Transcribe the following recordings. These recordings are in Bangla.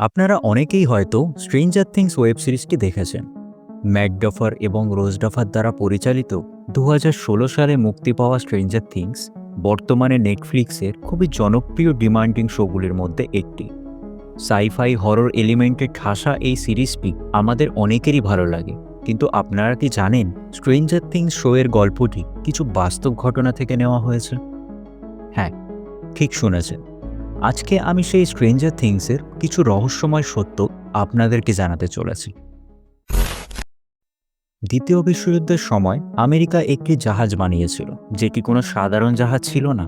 আপনারা অনেকেই হয়তো স্ট্রেঞ্জার থিংস ওয়েব সিরিজটি দেখেছেন। ম্যাট ডফার এবং রোজ ডফার দ্বারা পরিচালিত 2016 সালে মুক্তি পাওয়া স্ট্রেঞ্জার থিংস বর্তমানে নেটফ্লিক্সের খুবই জনপ্রিয় ডিমান্ডিং শোগুলির মধ্যে একটি। সাইফাই হরর এলিমেন্টের ঠাসা এই সিরিজটি আমাদের অনেকেরই ভালো লাগে, কিন্তু আপনারা কি জানেন স্ট্রেঞ্জার থিংস শোয়ের গল্পটি কিছু বাস্তব ঘটনা থেকে নেওয়া হয়েছে? হ্যাঁ, ঠিক শুনেছেন। আজকে আমি সেই স্ট্রেঞ্জার থিংসের কিছু রহস্যময় সত্য আপনাদেরকে জানাতে চলেছি। দ্বিতীয় বিশ্বযুদ্ধের সময় আমেরিকা একটি জাহাজ বানিয়েছিল, যেটি কোনো সাধারণ জাহাজ ছিল না।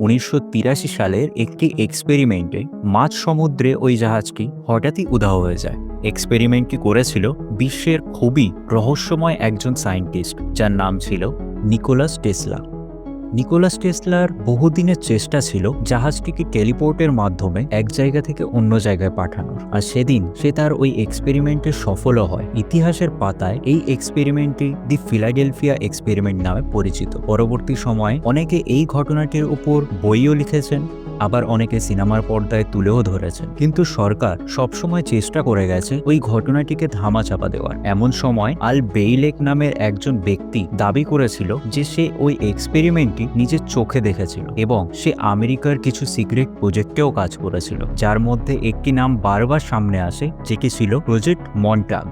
1983 সালের একটি এক্সপেরিমেন্টে মাঝ সমুদ্রে ওই জাহাজটি হঠাৎই উধাও হয়ে যায়। এক্সপেরিমেন্টটি করেছিল বিশ্বের খুবই রহস্যময় একজন সায়েন্টিস্ট, যার নাম ছিল নিকোলাস টেসলা। নিকোলাস টেসলার বহুদিনের চেষ্টা ছিল জাহাজটিকে টেলিপোর্টের মাধ্যমে এক জায়গা থেকে অন্য জায়গায় পাঠানোর, আর সেদিন সে তার ওই এক্সপেরিমেন্টে সফলও হয়। ইতিহাসের পাতায় এই এক্সপেরিমেন্টটি দি ফিলাডেলফিয়া এক্সপেরিমেন্ট নামে পরিচিত। পরবর্তী সময়ে অনেকে এই ঘটনাটির উপর বইও লিখেছেন, আবার অনেকে সিনেমার পর্দায় তুলেও ধরেছেন, কিন্তু সরকার সবসময় চেষ্টা করে গেছে ওই ঘটনাটিকে ধামাচাপা দেওয়ার। এমন সময় আল বেইলেক নামের একজন ব্যক্তি দাবি করেছিল যে সে ওই এক্সপেরিমেন্টটি নিজের চোখে দেখেছিল এবং সে আমেরিকার কিছু সিক্রেট প্রজেক্টেও কাজ করেছিল, যার মধ্যে একটি নাম বারবার সামনে আসে, যেটি ছিল প্রজেক্ট মন্টাগ।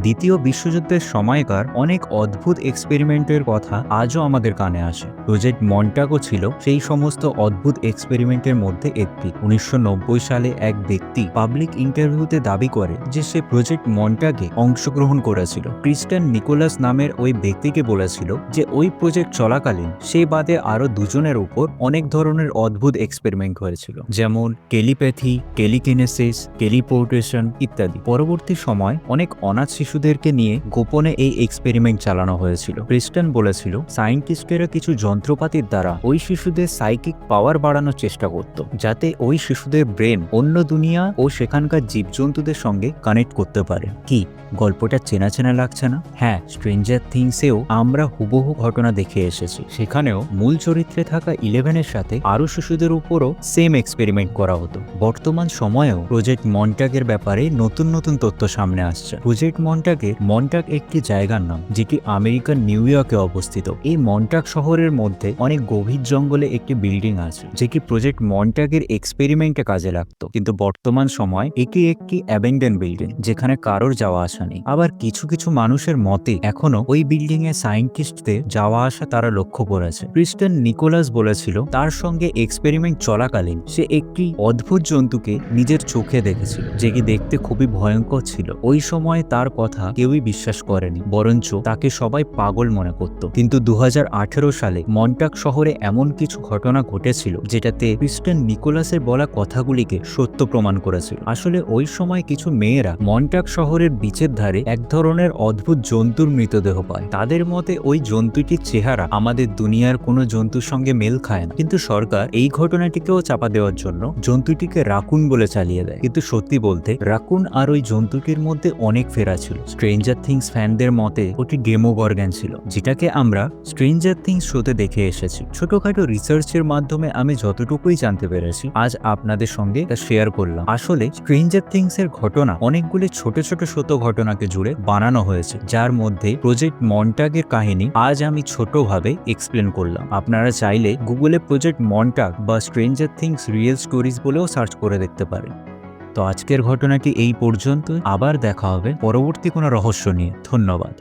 দ্বিতীয় বিশ্বযুদ্ধের সময়কার অনেক অদ্ভুত এক্সপেরিমেন্টের কথা আজও আমাদের কানে আসে। প্রজেক্ট মন্টাগো ছিল সেই সমস্ত অদ্ভুত এক্সপেরিমেন্টের মধ্যে একটি। 1990 সালে এক ব্যক্তি পাবলিক ইন্টারভিউতে দাবি করে যে সে প্রজেক্ট মন্টাগে অংশগ্রহণ করেছিল। ক্রিস্টান নিকোলাস নামের ওই ব্যক্তিকে বলেছিল যে ওই প্রজেক্ট চলাকালীন সে বাদে আরো দুজনের উপর অনেক ধরনের অদ্ভুত এক্সপেরিমেন্ট হয়েছিল, যেমন টেলিপ্যাথি, টেলিকিনেসিস, টেলিপোর্টেশন ইত্যাদি। পরবর্তী সময় অনেক অনাথ শিশুদেরকে নিয়ে গোপনে এই এক্সপেরিমেন্ট চালানো হয়েছিল। ক্রিস্টান বলেছিল সায়েন্টিস্টেরা কিছু যন্ত্রপাতির দ্বারা ওই শিশুদের সাইকিক পাওয়ার বাড়ানোর চেষ্টা করত, যাতে ওই শিশুদের ব্রেন অন্য দুনিয়া ও সেখানকার জীবজন্তুদের সঙ্গে কানেক্ট করতে পারে। কি গল্পটা চেনা চেনা লাগছে না? হ্যাঁ, স্ট্রেঞ্জার থিংসেও আমরা হুবহু ঘটনা দেখে এসেছি। সেখানেও মূল চরিত্রে থাকা 11-এর সাথে আরো শিশুদের উপরও সেম এক্সপেরিমেন্ট করা হতো। বর্তমান সময়েও প্রজেক্ট মন্টাগের ব্যাপারে নতুন নতুন তথ্য সামনে আসছে। প্রজেক্ট মন্টাগ একটি জায়গার নাম, যেটি আমেরিকার নিউ ইয়র্কে অবস্থিত। এই মন্টাগ শহরের মধ্যে অনেক গভীর জঙ্গলে একটি বিল্ডিং আছে, যেটি প্রজেক্ট মন্টাগের এক্সপেরিমেন্টে কাজে লাগতো, কিন্তু বর্তমান সময় এটি একটি অ্যাবেন্ডেন বিল্ডিং, যেখানে কারোর যাওয়া আসা নেই। আবার কিছু কিছু মানুষের মতে এখনো ওই বিল্ডিং এ সায়েন্টিস্টদের যাওয়া আসা তারা লক্ষ্য করেছে। ক্রিস্টান নিকোলাস বলেছিল তার সঙ্গে এক্সপেরিমেন্ট চলাকালীন সে একটি অদ্ভুত জন্তুকে নিজের চোখে দেখেছিল, যেটি দেখতে খুবই ভয়ঙ্কর ছিল। ওই সময় তার কথা কেউই বিশ্বাস করেনি, বরঞ্চ তাকে সবাই পাগল মনে করত। কিন্তু 2018 সালে মন্টাগ শহরে এমন কিছু ঘটনা ঘটেছিল যেটাতে ক্রিস্টান নিকোলাসের বলা কথাগুলিকে সত্য প্রমাণ করেছিল। আসলে ওই সময় কিছু মেয়েরা মন্টাগ শহরের বিচের ধারে এক ধরনের অদ্ভুত জন্তুর মৃতদেহ পায়। তাদের মতে ওই জন্তুটির চেহারা আমাদের দুনিয়ার কোনো জন্তুর সঙ্গে মেল খায় না, কিন্তু সরকার এই ঘটনাটিকেও চাপা দেওয়ার জন্য জন্তুটিকে রাকুন বলে চালিয়ে দেয়। কিন্তু সত্যি বলতে রাকুন আর ওই জন্তুটির মধ্যে অনেক ফেরা ছিল। স্ট্রেঞ্জার থিংস ফ্যানদের মতে ওটি ডেমোগর্গন ছিল, যেটাকে আমরা স্ট্রেঞ্জার থিংস শোতে দেখে এসেছি। ছোটখাটো রিসার্চের মাধ্যমে আমি যতটুকুই জানতে পেরেছি আজ আপনাদের সঙ্গে তা শেয়ার করলাম। আসলে স্ট্রেঞ্জার থিংস এর ঘটনা অনেকগুলি ছোট ছোট সত্য ঘটনাকে জুড়ে বানানো হয়েছে, যার মধ্যে প্রজেক্ট মন্টাগের কাহিনী আজ আমি ছোটভাবে এক্সপ্লেন করলাম। আপনারা চাইলে গুগলে প্রজেক্ট মন্টাগ বা স্ট্রেঞ্জার থিংস রিয়েল স্টোরিজ বলেও সার্চ করে দেখতে পারেন। তো আজকের ঘটনাটি এই পর্যন্ত, আবার দেখা হবে পরবর্তী কোনো রহস্য নিয়ে। ধন্যবাদ।